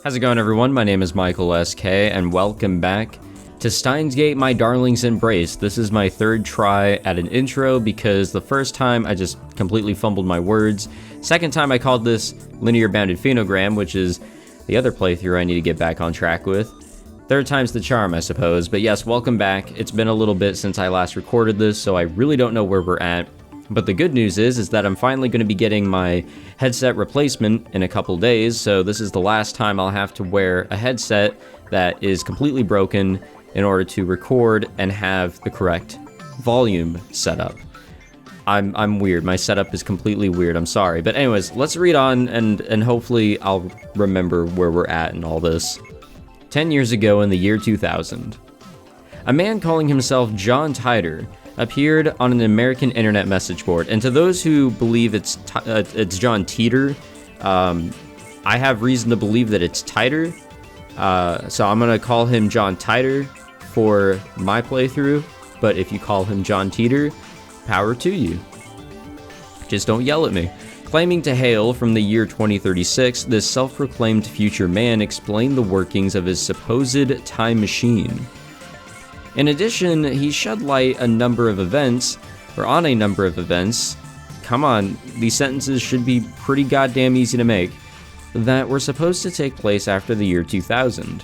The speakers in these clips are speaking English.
How's it going, everyone? My name is Michael SK, and welcome back to Steins Gate, My Darling's Embrace. This is my third try at an intro because the first time I just completely fumbled my words. Second time I called this Linear Bounded Phenogram, which is the other playthrough I need to get back on track with. Third time's the charm, I suppose. But yes, welcome back. It's been a little bit since I last recorded this, so I really don't know where we're at. But the good news is that I'm finally going to be getting my headset replacement in a couple days, so this is the last time I'll have to wear a headset that is completely broken in order to record and have the correct volume setup. I'm weird. My setup is completely weird. I'm sorry. But anyways, let's read on and hopefully I'll remember where we're at in all this. 10 years ago in the year 2000, a man calling himself John Titor appeared on an American internet message board. And to those who believe it's John Titor, I have reason to believe that it's Titor. So I'm going to call him John Titor for my playthrough. But if you call him John Titor, power to you. Just don't yell at me. Claiming to hail from the year 2036, this self-proclaimed future man explained the workings of his supposed time machine. In addition, he shed light on a number of events. Come on, these sentences should be pretty goddamn easy to make, that were supposed to take place after the year 2000.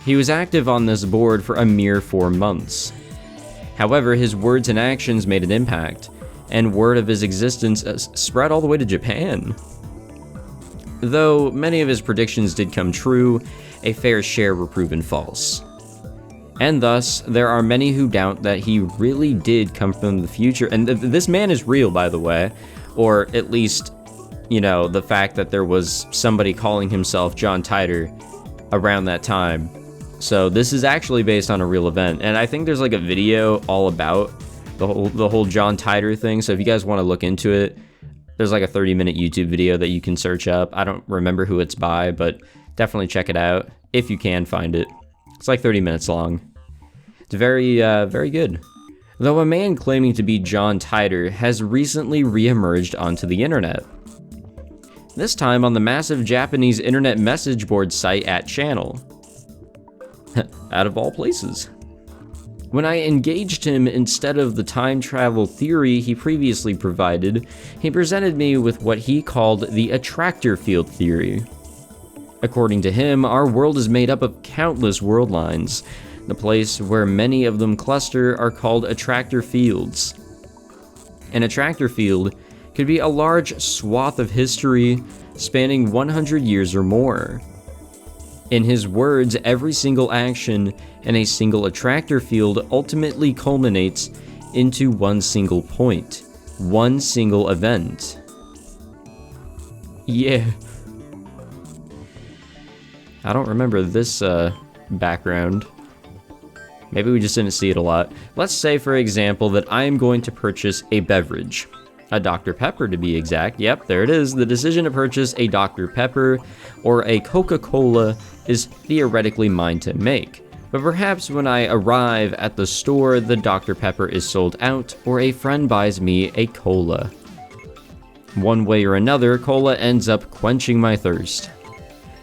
He was active on this board for a mere 4 months. However, his words and actions made an impact, and word of his existence spread all the way to Japan. Though many of his predictions did come true, a fair share were proven false. And thus, there are many who doubt that he really did come from the future. And this man is real, by the way. Or at least, you know, the fact that there was somebody calling himself John Titor around that time. So this is actually based on a real event. And I think there's like a video all about the whole John Titor thing. So if you guys want to look into it, there's like a 30-minute YouTube video that you can search up. I don't remember who it's by, but definitely check it out if you can find it. It's like 30 minutes long. It's very good. Though a man claiming to be John Titor has recently re-emerged onto the internet. This time on the massive Japanese internet message board site @Channel. Out of all places. When I engaged him instead of the time travel theory he previously provided, he presented me with what he called the Attractor field theory. According to him, our world is made up of countless world lines. The place where many of them cluster are called attractor fields. An attractor field could be a large swath of history spanning 100 years or more. In his words, every single action in a single attractor field ultimately culminates into one single point, one single event. Yeah. I don't remember this background. Maybe we just didn't see it a lot. Let's say, for example, that I am going to purchase a beverage. A Dr. Pepper, to be exact. Yep, there it is. The decision to purchase a Dr. Pepper or a Coca-Cola is theoretically mine to make. But perhaps when I arrive at the store, the Dr. Pepper is sold out, or a friend buys me a cola. One way or another, cola ends up quenching my thirst.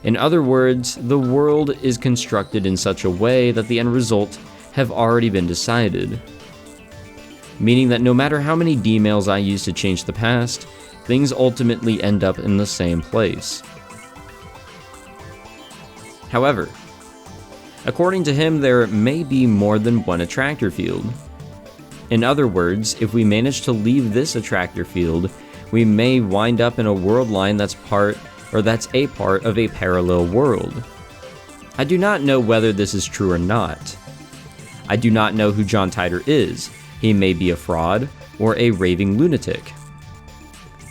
In other words, the world is constructed in such a way that the end result have already been decided. Meaning that no matter how many D-mails I use to change the past, things ultimately end up in the same place. However, according to him, there may be more than one attractor field. In other words, if we manage to leave this attractor field, we may wind up in a world line that's a part of a parallel world. I do not know whether this is true or not. I do not know who John Titor is. He may be a fraud or a raving lunatic.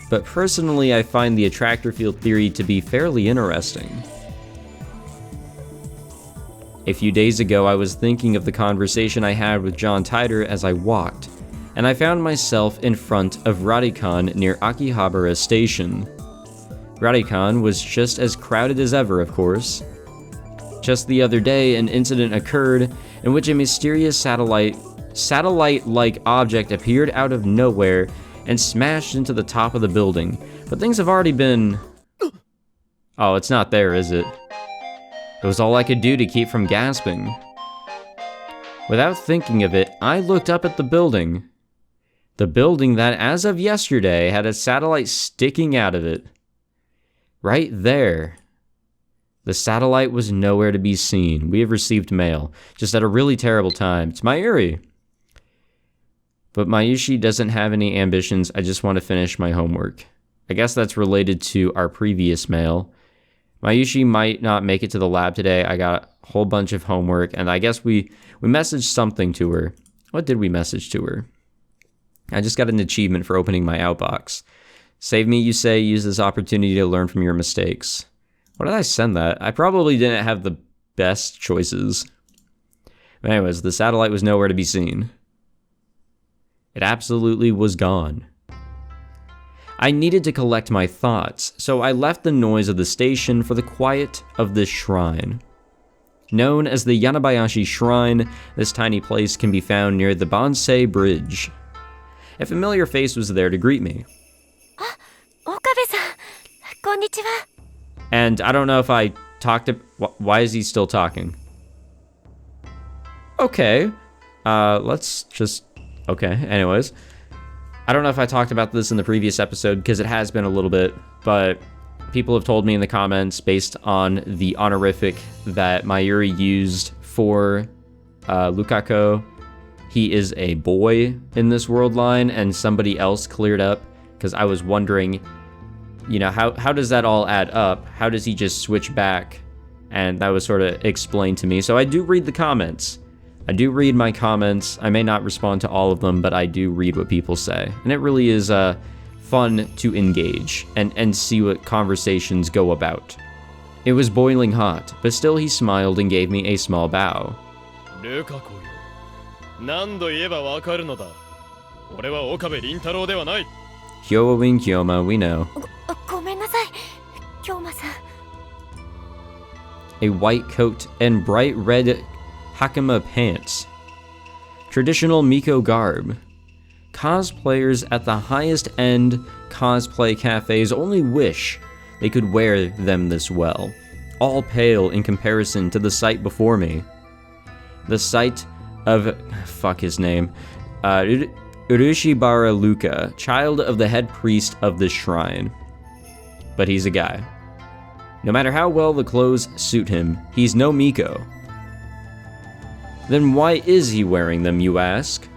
But personally, I find the attractor field theory to be fairly interesting. A few days ago, I was thinking of the conversation I had with John Titor as I walked, and I found myself in front of Rarikan near Akihabara Station. Rarikan was just as crowded as ever, of course. Just the other day, an incident occurred in which a mysterious satellite-like object appeared out of nowhere and smashed into the top of the building. But things have already been... Oh, it's not there, is it? It was all I could do to keep from gasping. Without thinking of it, I looked up at the building. The building that, as of yesterday, had a satellite sticking out of it. Right there. The satellite was nowhere to be seen. We have received mail, just at a really terrible time. It's Mayuri. But Mayushi doesn't have any ambitions. I just want to finish my homework. I guess that's related to our previous mail. Mayushi might not make it to the lab today. I got a whole bunch of homework, and I guess we messaged something to her. What did we message to her? I just got an achievement for opening my outbox. Save me, you say, use this opportunity to learn from your mistakes. What did I send that? I probably didn't have the best choices. But anyways, the satellite was nowhere to be seen. It absolutely was gone. I needed to collect my thoughts, so I left the noise of the station for the quiet of this shrine. Known as the Yanabayashi Shrine, this tiny place can be found near the Bonsai Bridge. A familiar face was there to greet me. Okabe-san, konnichiwa. And I don't know if I talked to... Why is he still talking? Okay. Let's just... Okay, anyways. I don't know if I talked about this in the previous episode, because it has been a little bit, but people have told me in the comments, based on the honorific that Mayuri used for Lukaku, he is a boy in this world line, and somebody else cleared up, because I was wondering, you know, how does that all add up? How does he just switch back? And that was sort of explained to me. So I do read the comments. I do read my comments. I may not respond to all of them, but I do read what people say. And it really is fun to engage and see what conversations go about. It was boiling hot, but still he smiled and gave me a small bow. Luka-ko yo. Nando ieba wakaru no da. Ore wa Okabe Rintaro de wa nai. Kyowa win Kyoma, we know. Gomennasai, Kyoma-san. A white coat and bright red hakama pants. Traditional Miko garb. Cosplayers at the highest end cosplay cafes only wish they could wear them this well. All pale in comparison to the sight before me. The sight of... fuck his name. Urushibara Luka, child of the head priest of this shrine. But he's a guy. No matter how well the clothes suit him, he's no Miko. Then why is he wearing them, you ask?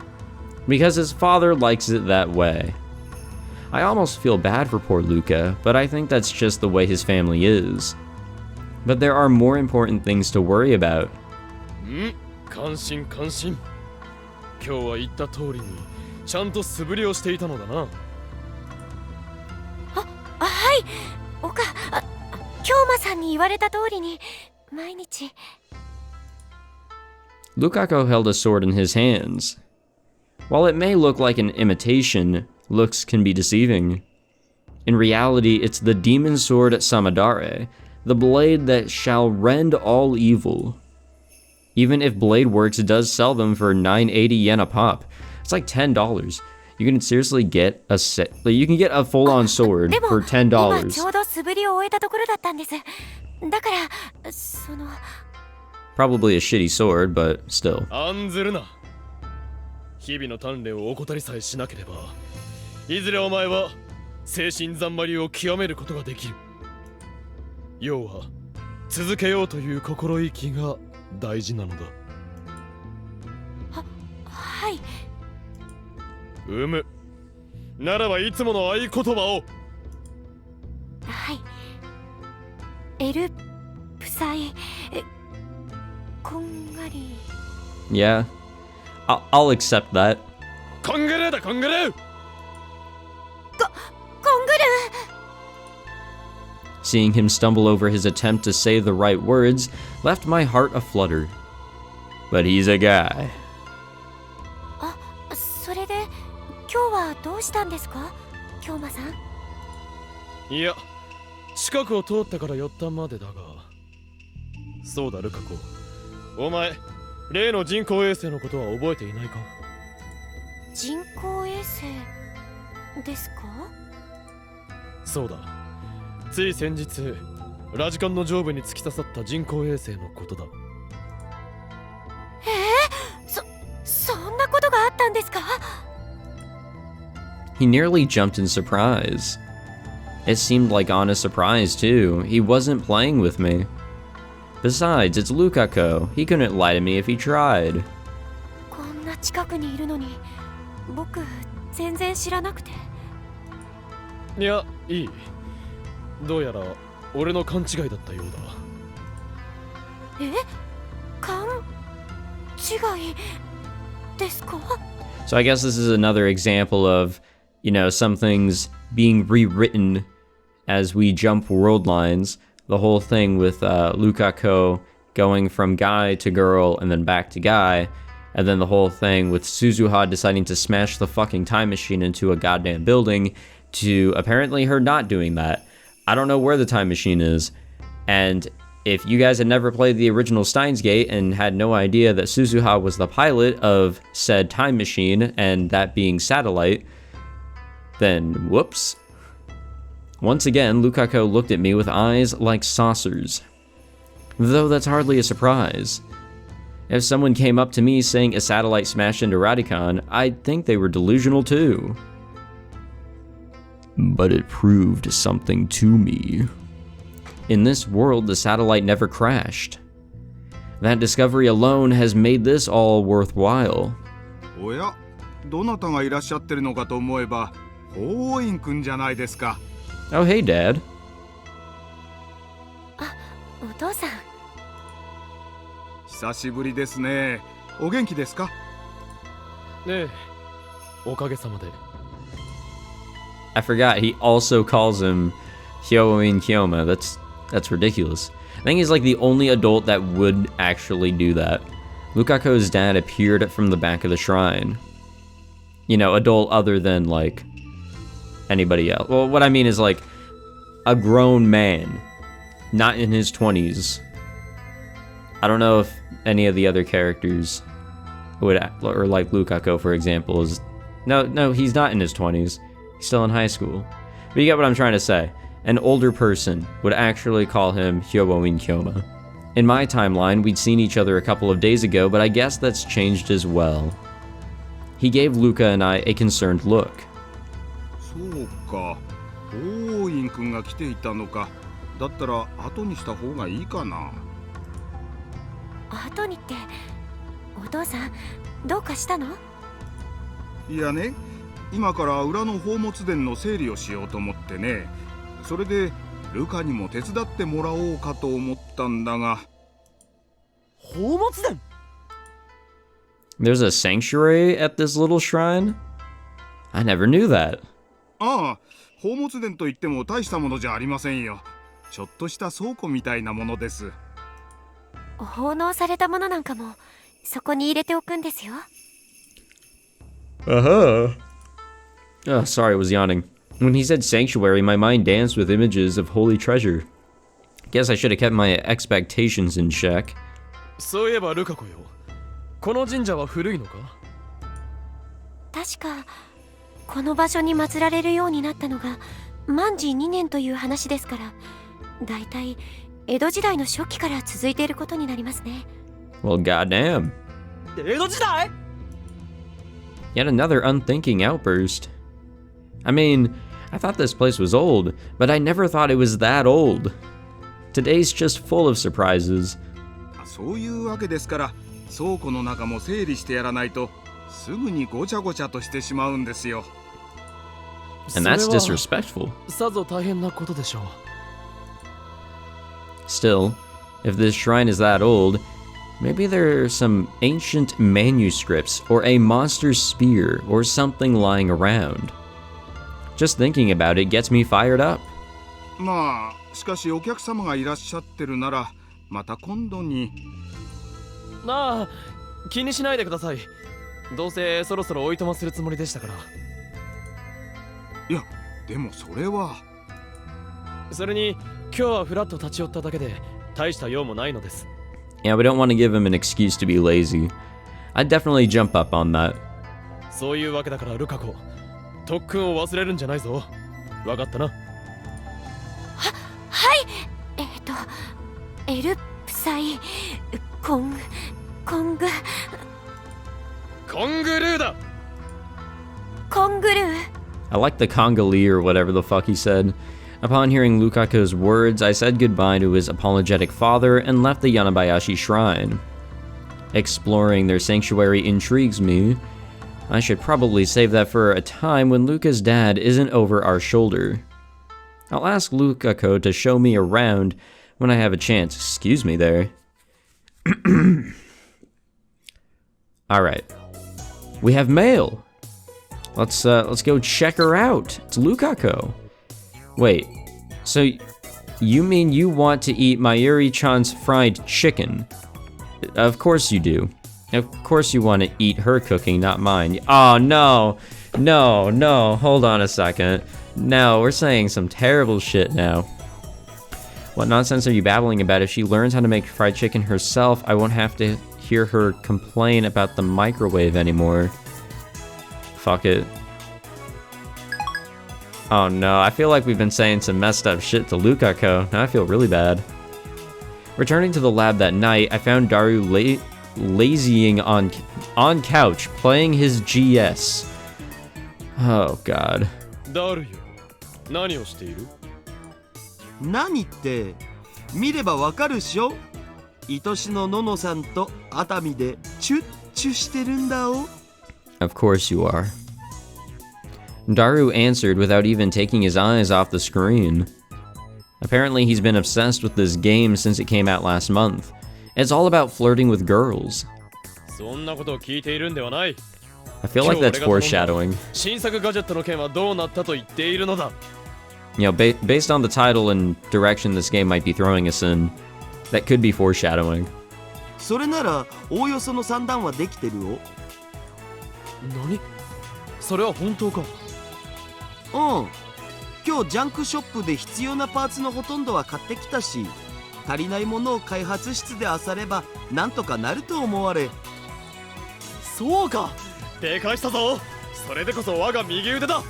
Because his father likes it that way. I almost feel bad for poor Luka, but I think that's just the way his family is. But there are more important things to worry about. Kanshin, kanshin. Kyou wa itta tori ni, chanto suburi o shite ita no da na. Hai, Kyoma-san ni iwareta tori ni, mainichi. Lukaku held a sword in his hands. While it may look like an imitation, looks can be deceiving. In reality, it's the demon sword Samadare, the blade that shall rend all evil. Even if Blade Works does sell them for 980 yen a pop, it's like $10. You can seriously get a set. Like, you can get a full-on sword for $10. Probably a shitty sword, but still. 日々の鍛錬を怠りさえしなければ、いずれお前は精神ざんまりを極めることができる。要は続けようという心意気が大事なのだ。はい。ならばいつもの合言葉を。はい。エルプサイこんがり。Yeah. I'll accept that. コングルーだコングルー。コングルー。 Seeing him stumble over his attempt to say the right words left my heart aflutter. But he's a guy. それで今日はどうしたんですか、京馬さん。いや、近くを通ったから寄ったまでだが。そうだルカ子、お前例の人工衛星のことは覚えていないか。人工衛星ですか。そうだ、つい先日ラジカンの上部に突き刺さった人工衛星のことだ。そんなことがあったんですか？ He nearly jumped in surprise. It seemed like honest surprise, too. He wasn't playing with me. Besides, it's Luka-ko. He couldn't lie to me if he tried. こんな近くにいるのに僕全然知らなくて。いや、いい。どうやら俺の勘違いだったようだ。勘違いですか？ So I guess this is another example of, you know, some things being rewritten as we jump world lines. The whole thing with Luka-ko going from guy to girl and then back to guy. And then the whole thing with Suzuha deciding to smash the fucking time machine into a goddamn building to apparently her not doing that. I don't know where the time machine is. And if you guys had never played the original Steins Gate and had no idea that Suzuha was the pilot of said time machine and that being Satellite, then whoops. Once again, Luka-ko looked at me with eyes like saucers. Though that's hardly a surprise. If someone came up to me saying a satellite smashed into Radicon, I'd think they were delusional too. But it proved something to me. In this world, the satellite never crashed. That discovery alone has made this all worthwhile. おや、どなたがいらっしゃってるのかと思えば、法院くんじゃないですか。Oh, hey, Dad. お父さん。久しぶりですね。お元気ですか？ねえ、おかげさまで。I forgot, he also calls him Hyoin Kyoma. That's ridiculous. I think he's like the only adult that would actually do that. Lukako's dad appeared from the back of the shrine. You know, adult other than like anybody else. Well, what I mean is like a grown man, not in his 20s. I don't know if any of the other characters would act, or like Luka-ko, for example, is no, he's not in his 20s. He's still in high school. But you get what I'm trying to say. An older person would actually call him Hyoin Kyoma. In my timeline, we'd seen each other a couple of days ago, but I guess that's changed as well. He gave Luka and I a concerned look. そうか。法院くんが来ていたのか。だったら後にした方がいいかな。後にって、お父さんどうかしたの？いやね、今から裏の宝物殿の整理をしようと思ってね。それでルカにも手伝ってもらおうかと思ったんだが。宝物殿？ There's a sanctuary at this little shrine? I never knew that. ああ、宝物殿といっても大したものじゃありませんよ。ちょっとした倉庫みたいなものです。奉納されたものなんかもそこに入れておくんですよ。Oh, sorry, I was yawning. When he said sanctuary, my mind danced with images of holy treasure. Guess I should have kept my expectations in check. そういえばルカ子よ。この神社は古いのか？確かこの場所に祀られるようになったのが万事2年という話ですから、だいたい江戸時代の初期から続いていることになりますね。 Well, goddamn. 江戸時代？ Yet another unthinking outburst. I mean, I thought this place was old, but I never thought it was that old. Today's just full of surprises. そういうわけですから、倉庫の中も整理してやらないとすぐにごちゃごちゃとしてしまうんですよ。And that's disrespectful. さぞ大変なことでしょう。Still, if this shrine is that old, maybe there are some ancient manuscripts or a monster spear or something lying around. Just thinking about it gets me fired up. まあ、しかしお客様がいらっしゃってるなら、また今度に。ああ、気にしないでください。どうせそろそろおいとまするつもりでしたから。いや、でもそれは。それに今日はフラッと立ち寄っただけで大した用もないのです。Yeah, we don't want to give him an excuse to be lazy. I'd definitely jump up on that. そういうわけだからルカ子、特訓を忘れるんじゃないぞ。わかったな。はい。エルプサイコングコングルーだ。コングルー。 I like the Congolese or whatever the fuck he said. Upon hearing Lukaku's words, I said goodbye to his apologetic father and left the Yanabayashi shrine. Exploring their sanctuary intrigues me. I should probably save that for a time when Luka's dad isn't over our shoulder. I'll ask Lukaku to show me around when I have a chance. Excuse me there. Alright. We have mail. Let's go check her out. It's Lukaku. Wait, so you mean you want to eat Mayuri-chan's fried chicken? Of course you do. Of course you want to eat her cooking, not mine. Oh, no. No, hold on a second. No, we're saying some terrible shit now. What nonsense are you babbling about? If she learns how to make fried chicken herself, I won't have to hear her complain about the microwave anymore. Fuck it. Oh no, I feel like we've been saying some messed up shit to Lukaku. Now I feel really bad. Returning to the lab that night, I found Daru lazying on couch, playing his GS. Oh god. Daru, 何をしている？何って見ればわかるっしょ。愛しのののさんと熱海でチュッチュしてるんだお。Of course you are. Daru answered without even taking his eyes off the screen. Apparently he's been obsessed with this game since it came out last month. It's all about flirting with girls. そんなことを聞いているんではない。 I feel like that's foreshadowing. 新作ガジェットの件はどうなったと言っているのだ。You know, based on the title and direction this game might be throwing us in, that could be foreshadowing. それならおおよその算段はできてるお。何？それは本当か？うん。今日ジャンクショップで必要なパーツのほとんどは買ってきたし、足りないものを開発室で漁ればなんとかなると思われ。そうか。でかしたぞ。それでこそ我が右腕だ。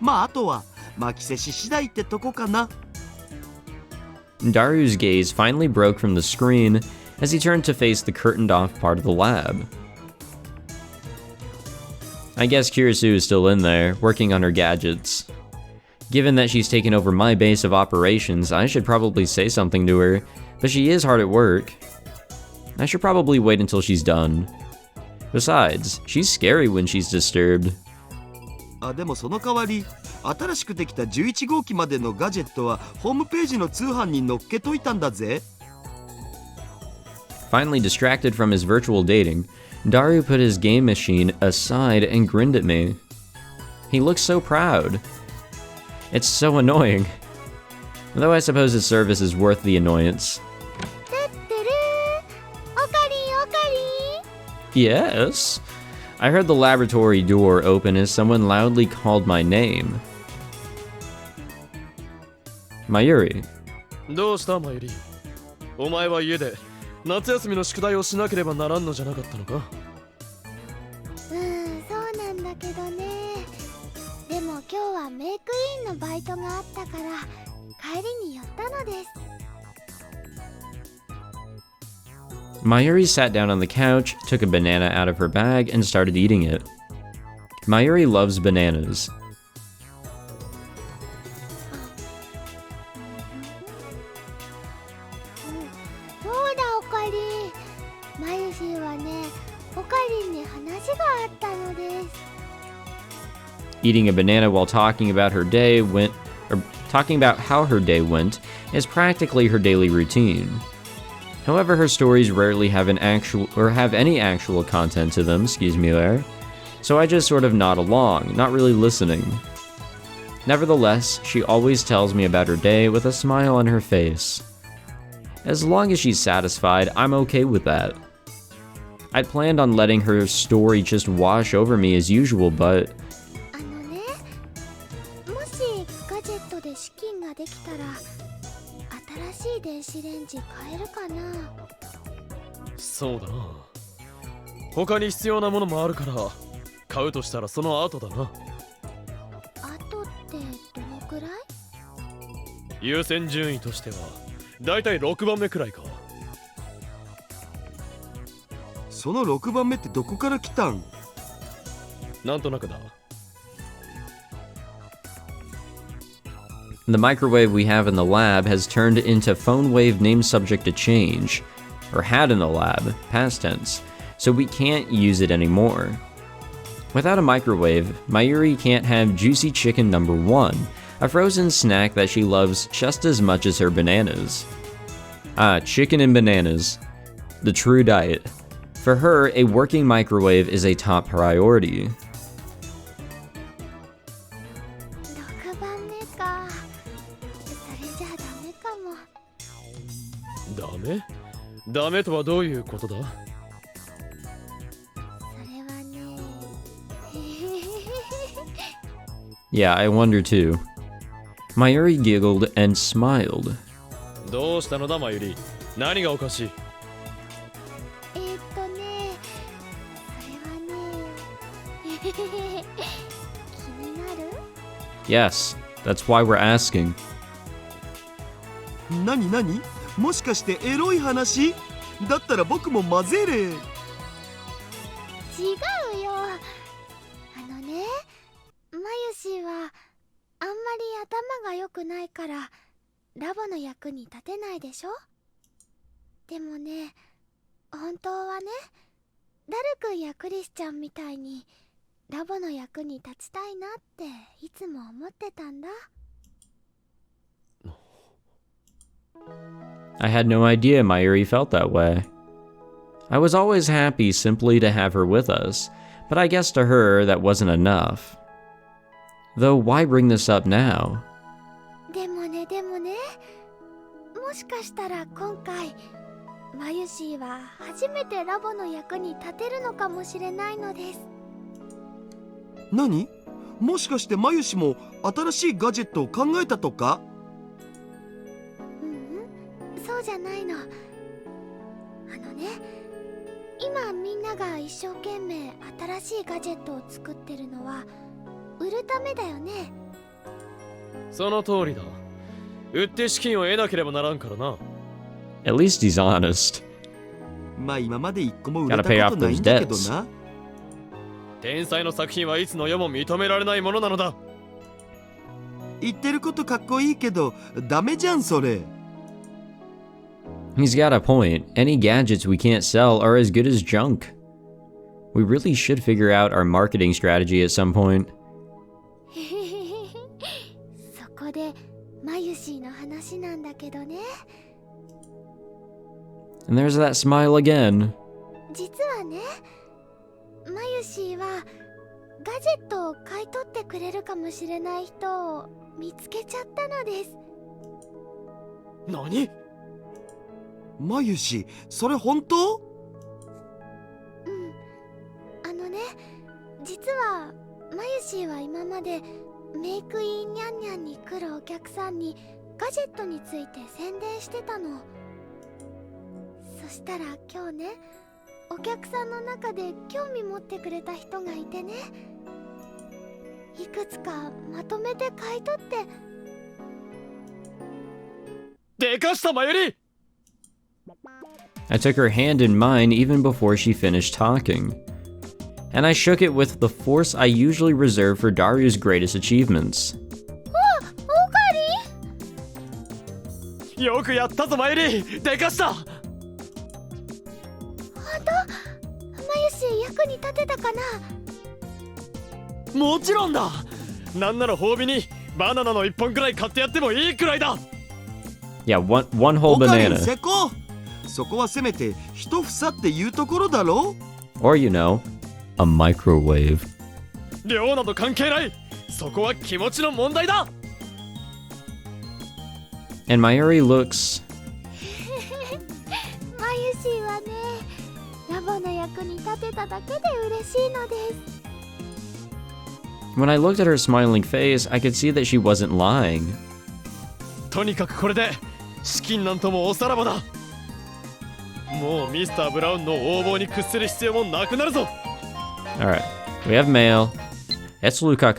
まああとは巻きせし次第ってとこかな。Daru's gaze finally broke from the screen as he turned to face the curtained-off part of the lab. I guess Kirisu is still in there, working on her gadgets. Given that she's taken over my base of operations, I should probably say something to her, but she is hard at work. I should probably wait until she's done. Besides, she's scary when she's disturbed. あ、でもその代わり新しくできた11号機までのガジェットはホームページの通販に載っけといたんだぜ。Finally distracted from his virtual dating, Daru put his game machine aside and grinned at me. He looks so proud. It's so annoying. Though I suppose his service is worth the annoyance. Yes? I heard the laboratory door open as someone loudly called my name. Mayuri. どうしたマユリ？お前は家で夏休みの宿題をしなければならんのじゃなかったのか？そうなんだけどね。でも今日はメイクインのバイトがあったから帰りに寄ったのです。 Mayuri sat down on the couch, took a banana out of her bag, and started eating it. Mayuri loves bananas. そうだおかり。マユシーはね、おかりに話があったのです。 Eating a banana while talking about talking about how her day went is practically her daily routine. However, her stories rarely have any actual content to them, excuse me there, so I just sort of nod along, not really listening. Nevertheless, she always tells me about her day with a smile on her face. As long as she's satisfied, I'm okay with that. I'd planned on letting her story just wash over me as usual, but あのね、もしガジェットで資金ができたら新しい電子レンジ買えるかな。そうだな。他に必要なものもあるから買うとしたらその後だな。あとってどのくらい？優先順位としてはだいたい6番目くらいか。その6番目ってどこから来たん？なんとなくだ。The microwave we have in the lab has turned into phone wave named subject to change, or had in the lab, past tense, so we can't use it anymore. Without a microwave, Mayuri can't have juicy chicken number 1, a frozen snack that she loves just as much as her bananas. Ah, chicken and bananas. The true diet. For her, a working microwave is a top priority. 6番目か。それじゃあダメかも。ダメ？ダメとはどういうことだ？それはね。Yeah, I wonder too. Mayuri giggled and smiled. どうしたのだ、マユリ。何がおかしい？それはね。気になる？ Yes, that's why we're asking. 何何？もしかしてエロい話？だったら僕も混ぜれ。違うよ。ね、マユシーはあんまり頭が良くないからラボの役に立てないでしょ。でもね、本当はね、ダルくんやクリスちゃんみたいにラボの役に立ちたいなっていつも思ってたんだ。I had no idea Mayuri felt that way. I was always happy simply to have her with us, but I guess to her that wasn't enough. Though why bring this up now? でもね、もしかしたら今回マユシーは初めてラボの役に立てるのかもしれないのです。何？もしかしてマユシも新しいガジェットを考えたとか？そうじゃないの。ね、今みんなが一生懸命新しいガジェットを作ってるのは売るためだよね。その通りだ。売って資金を得なければならんからな。At least he's honest. まあ今まで一個も売れたことないんだけどな。天才の作品はいつの世も認められないものなのだ。言ってることかっこいいけどダメじゃんそれ。He's got a point. Any gadgets we can't sell are as good as junk. We really should figure out our marketing strategy at some point. そこでマユシーの話なんだけどね。And there's that smile again. 実はね、マユシーはガジェットを買い取ってくれるかもしれない人を見つけちゃったのです。何？マユシ、それ本当？ね、実はマユシーは今までメイクインニャンニャンに来るお客さんにガジェットについて宣伝してたの。そしたら今日ね、お客さんの中で興味持ってくれた人がいてね、いくつかまとめて買い取って。でかしたマユリ！ I took her hand in mine even before she finished talking. And I shook it with the force I usually reserve for Daryu's greatest achievements. よくやったぞマユリ！でかした！本当？マユシー役に立てたかな？もちろんだ！なんなら褒美にバナナの1本くらい買ってやってもいいくらいだ！ Yeah, one whole banana. そこはせめて一房っていうところだろ？ Or you know, a microwave. 量など関係ない！そこは気持ちの問題だ！ And Mayuri looks... マユシーはね、ラボの役に立てただけで嬉しいのです。 When I looked at her smiling face, I could see that she wasn't lying. とにかくこれで資金なんともおさらばだ。もうミスター・ブラウンの横暴に屈する必要もなくなるぞ。 Alright, we have mail. It's Luka.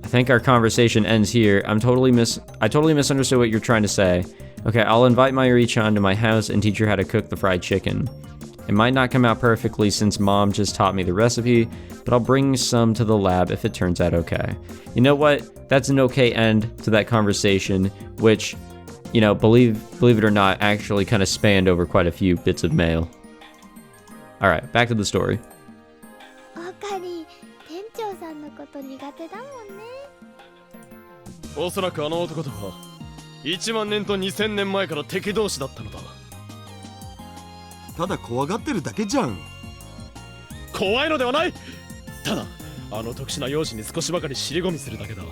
I think our conversation ends here. I totally misunderstood what you're trying to say. Okay, I'll invite Mayuri-chan to my house and teach her how to cook the fried chicken. It might not come out perfectly since Mom just taught me the recipe, but I'll bring some to the lab if it turns out okay. You know what? That's an okay end to that conversation, which, you know, believe it or not, actually kind of spanned over quite a few bits of mail. Alright, back to the story. オカリ、店長さんのこと苦手だもんね。おそらくあの男とは1万年と2000年前から敵同士だったのだ。ただ怖がってるだけじゃん。怖いのではない。ただあの特殊な容姿に少しばかり尻込みするだけだ。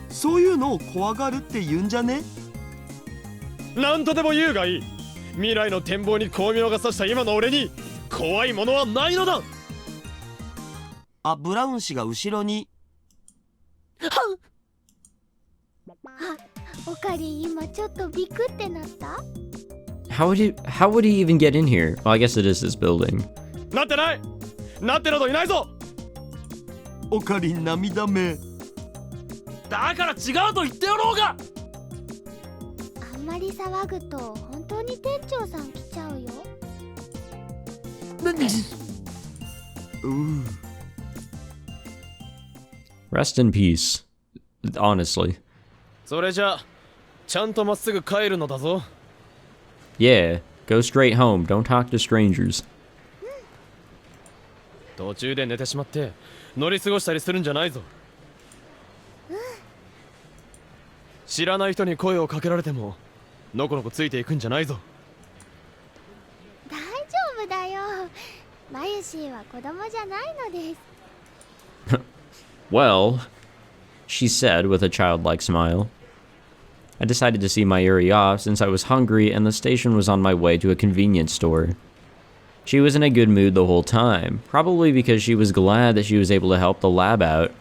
そういうのを怖がるって言うんじゃね？なんとでも言うがいい。未来の展望に巧妙が差した今の俺に怖いものはないのだ。あ、ブラウン氏が後ろに。あ、オカリ今ちょっとビクってなった？ How would he even get in here? Well, I guess it is this building. なってない。なってなどいないぞ。オカリ涙目。だから違うと言ってやろうが。あんまり騒ぐと本当に店長さん来ちゃうよ。Rest in peace. Honestly. それじゃちゃんとまっすぐ帰るのだぞ。Yeah, go straight home. Don't talk to strangers. 途中で寝てしまって乗り過ごしたりするんじゃないぞ。知らない人に声をかけられてものこのこついていくんじゃないぞ。大丈夫だよ。マユシーは子供じゃないのです。Well, she said with a childlike smile. I decided to see Mayuri off since I was hungry and the station was on my way to a convenience store. She was in a good mood the whole time, probably because she was glad that she was able to help the lab out.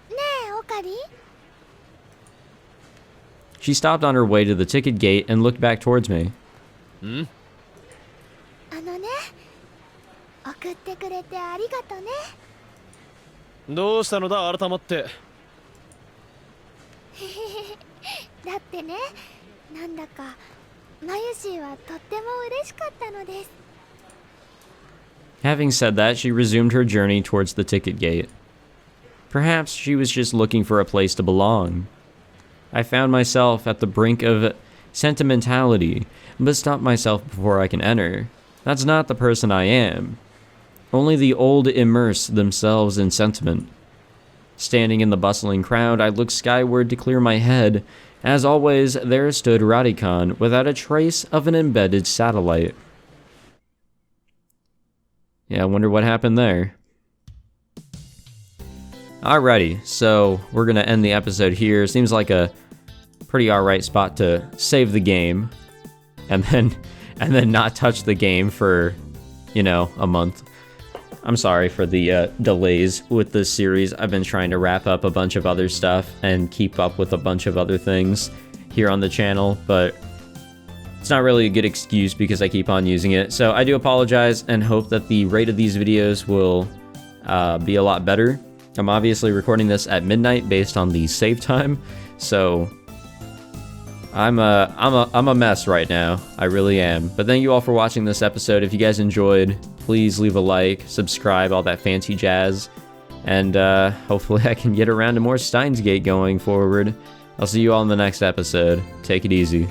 ねえ、オカリ。She stopped on her way to the ticket gate and looked back towards me. ん？あのね、送ってくれてありがとね。どうしたのだ改まって。だってね、なんだかマユシーはとっても嬉しかったのです。Having said that, she resumed her journey towards the ticket gate. Perhaps she was just looking for a place to belong. I found myself at the brink of sentimentality, but stopped myself before I can enter. That's not the person I am. Only the old immerse themselves in sentiment. Standing in the bustling crowd, I looked skyward to clear my head. As always, there stood Radicon without a trace of an embedded satellite. Yeah, I wonder what happened there. Alrighty, so we're gonna end the episode here. Seems like a pretty alright spot to save the game and then not touch the game for, you know, a month. I'm sorry for the delays with this series. I've been trying to wrap up a bunch of other stuff and keep up with a bunch of other things here on the channel, but it's not really a good excuse because I keep on using it. So I do apologize and hope that the rate of these videos will be a lot better. I'm obviously recording this at midnight based on the save time, so I'm a mess right now. I really am. But thank you all for watching this episode. If you guys enjoyed, please leave a like, subscribe, all that fancy jazz, and hopefully I can get around to more Steins Gate going forward. I'll see you all in the next episode. Take it easy.